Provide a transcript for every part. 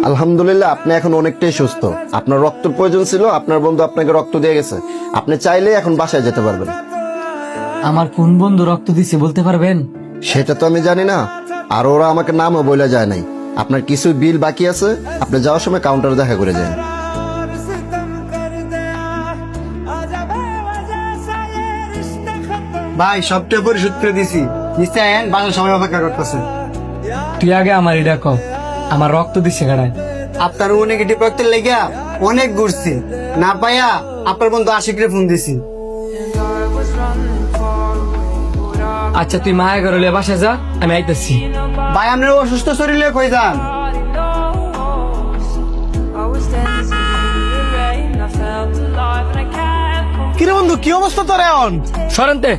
আলহামদুলিল্লাহ, আপনি এখন অনেকটাই সুস্থ। আপনার রক্তের প্রয়োজন ছিল, আপনার বন্ধু আপনাকে রক্ত দিয়ে গেছে। আপনি চাইলেই এখন বাসায় যেতে পারবেন। আমার কোন বন্ধু রক্ত দিছে বলতে পারবেন? সেটা তো আমি জানি না, আর ওরা আমাকে নামও বলে যায় নাই। আপনার কিছু বিল বাকি আছে, আপনি যাওয়ার সময় কাউন্টারে দেখা করে যান। ভাই সবটা পরিশোধ করে দিছি, নিশ্চয় বাসার সবাই অপেক্ষা করতেছে। তুই আগে আমার এটা কও, আমার রক্ত দিছে গাড়ায়। আপনার ও নেগেটিভ রক্তের লেগা অনেক ঘুরছি, না পাইয়া আপনার বন্ধু আশিকরে ফোন দিছি। আচ্ছা তুই মায়া করলে বাসা যা, আমি আইতেছি। ভাই আপনার অসুস্থ শরীরে কই যান? কিরে বন্ধু, কি অবস্থা তোর এখন? সরেনতে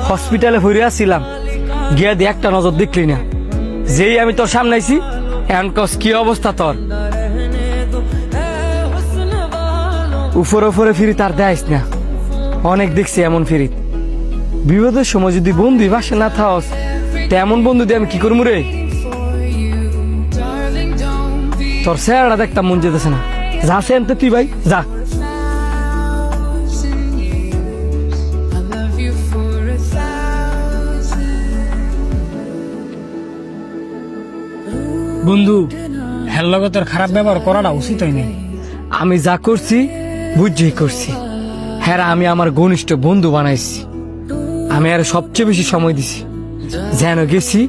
হসপিটালে ভরে আসছিলাম, গিয়া দিয়ে একটা নজর দেখলি না। যেই আমি তোর সামনে আইছি, এখন কস কি অবস্থা তোর। উপরে উপরে ফিরি তার দেয়স না, অনেক দেখছি এমন ফিরি। বিপদের সময় যদি বন্ধু বাসে না থাকস, তেমন বন্ধু দিয়ে আমি কি করবো রে? তোর চেহারাটা দেখতাম মন যেতেছে না। যা সেনতে তুই ভাই যা। বন্ধু, হের লগে তোর খারাপ ব্যবহার করাটা উচিত হয়নি। আমি যা করছি বুঝছি করছি। হ্যাঁ, আমি আমার ঘনিষ্ঠ বন্ধু বানাইছি। আমি আর সবচেয়ে বেশি সময় দিছি। যেন গেছি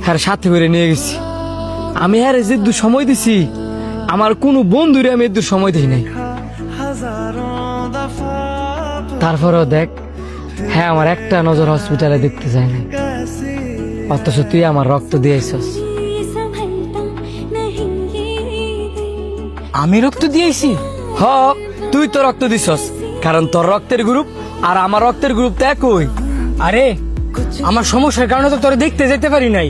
হ্যাঁ সাথে করে নিয়ে গেছি। আমি হ্যাঁ যে সময় দিছি, আমার কোনো বন্ধুরে আমি এদূর সময় দিই নাই। তারপরেও দেখ, হ্যাঁ আমার একটা নজর হসপিটালে দেখতে যায় না, অথচ তুই আমার রক্ত দিয়েছস। আমি রক্ত দিয়েছি? হ, তুই তো রক্ত দিছস, কারণ তোর রক্তের গ্রুপ আর আমার রক্তের গ্রুপ তো একই। আরে আমার সমস্যার কারণে তো তোরে দেখতে যেতে পারি নাই।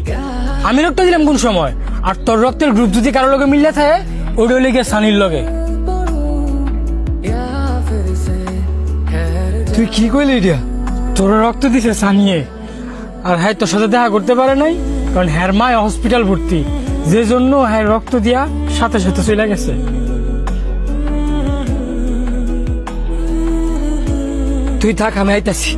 আমি রক্ত দিলাম কোন সময়? আর তোর রক্তের গ্রুপ যদি কারো লগে মিললে থাকে, ওটা হলে গিয়ে সানির লগে। তুই কি কইলি এটা? তোর রক্ত দিছে সানিয়ে, আর হ্যাঁ তোর সাথে দেখা করতে পারে নাই, কারণ হ্যার মায় হসপিটাল ভর্তি, যে জন্য হ্যাঁ রক্ত দিয়া সাথে সাথে চলে গেছে। তুই থাক, আমি আইতাছি।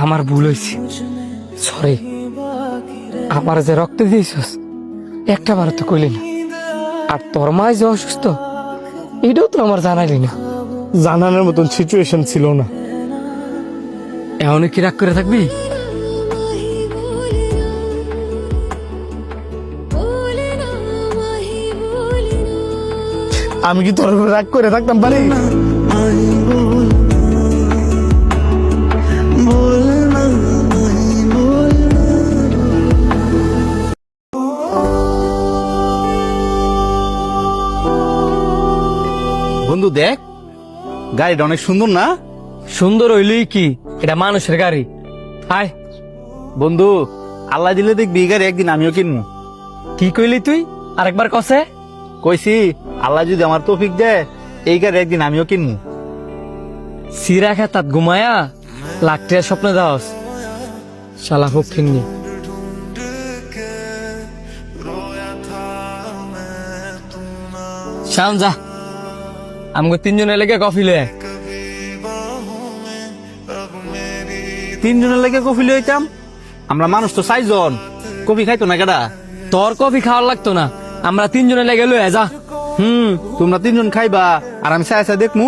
আমার ভুল হয়েছে, সরি। আমার যে রক্ত দিয়েছিস একটা বার তো কইলি না, আর তোর মায় যে অসুস্থ এটাও তো আমার জানাইলি না। জানানোর মতন সিচুয়েশন ছিল না। এমন কি রাগ করে থাকবি? আমি কি তোর উপর রাগ করে থাকতাম পারি? বন্ধু দেখ, গাড়িটা অনেক সুন্দর না? সুন্দর হইলেই কি, এটা মানুষের গাড়ি। আয় বন্ধু, আল্লাহ দিলে দেখবি এই গাড়ি একদিন আমিও কিনবো। কি কইলি তুই? আরেকবার কসে? কইছি আল্লাহ যদি আমার তৌফিক দেয়, এই গাড়ি একদিন আমিও কিনবো। সিরা খেতাত ঘুমায়া লাখটিয়া স্বপ্ন দাওস, শালা ফকিন্নি। শাম যা, আমাকে তিনজনে লেগে কফি লয়ে। তিনজনের লেগে কফি লইতাম? আমরা মানুষ তো 4 জন, কফি খাইতো না কেডা? তোর কফি খাওয়ার লাগতো না, আমরা তিনজনে লেগে লয়ে যা। তোমরা 3 জন খাইবা আর আমি চাই দেখমু।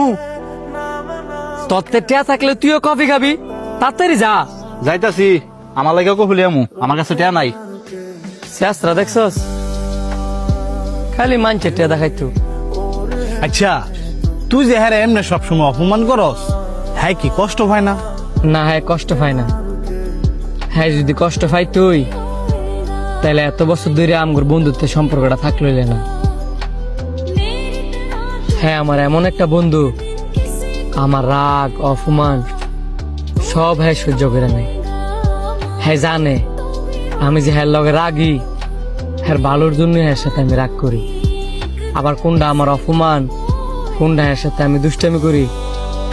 তোর টেয়া থাকলে তুইও কফি খাবি, তাড়াতাড়ি যা। যাইতাছি, আমার লেগে কফি লইয়ামু, আমার কাছে টেয়া নাই। শেষরা দেখছস, খালি মানছে টেয়া দেখাইতো। আচ্ছা, তুই যে হ্যাঁ এমনি সবসময় অপমান করস, হ্যাঁ কি কষ্ট হয় না? না, হ্যাঁ কষ্ট পায় না। হ্যাঁ যদি কষ্ট পাই তুই, তাহলে এত বছর ধরে আমার বন্ধুত্বের সম্পর্কটা থাকলো না। হ্যাঁ আমার এমন একটা বন্ধু, আমার রাগ অপমান সব হ্যাঁ সহ্য করে নাই। হ্যাঁ জানে আমি যে হ্যার লগে রাগি, হ্যার ভালোর জন্য হ্যার সাথে আমি রাগ করি। আবার কোনটা আমার অপমান, কোনটা হ্যার সাথে আমি দুষ্টামি করি,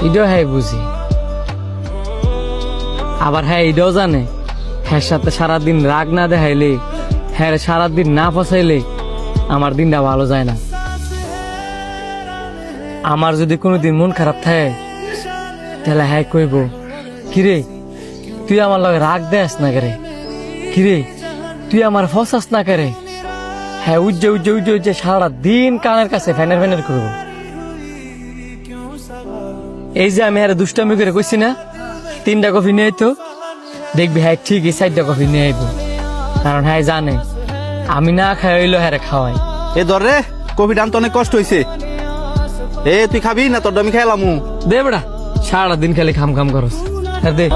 এটাও হ্যাঁ বুঝি। আবার হ্যাঁ এটাও জানে হ্যার সাথে সারাদিন রাগ না দেখাইলে, হ্যাঁ সারাদিন না ফসাইলে আমার দিনটা ভালো যায় না। আমার যদি কোনোদিন মন খারাপ থাকে তাহলে হ্যাঁ কইব, কিরে তুই আমার লগে রাগ দেস না করে, কিরে তুই আমার ফসাস না করে। হ্যাঁ উজ্জে উজ্জে উজ্জে উজ্জে সারা দিন কানের কাছে ফ্যানের ফ্যানের করব। এই যে আমি হ্যাঁ দুষ্টামি করে কইছি না 3টা কফি নিয়ে তো, দেখবি হ্যাঁ ঠিকই 4টা কফি নিয়ে আইব। কারণ হ্যাঁ জানে আমি না খাই হইলো হ্যাঁ খাওয়াই। এ ধর রে, কফিটা আনতে অনেক কষ্ট হয়েছে। এ তুই খাবি না? তোর আমি খাইলাম। দে বেড়া, সারা দিন খালি খাম খাম করস। হ্যাঁ দে।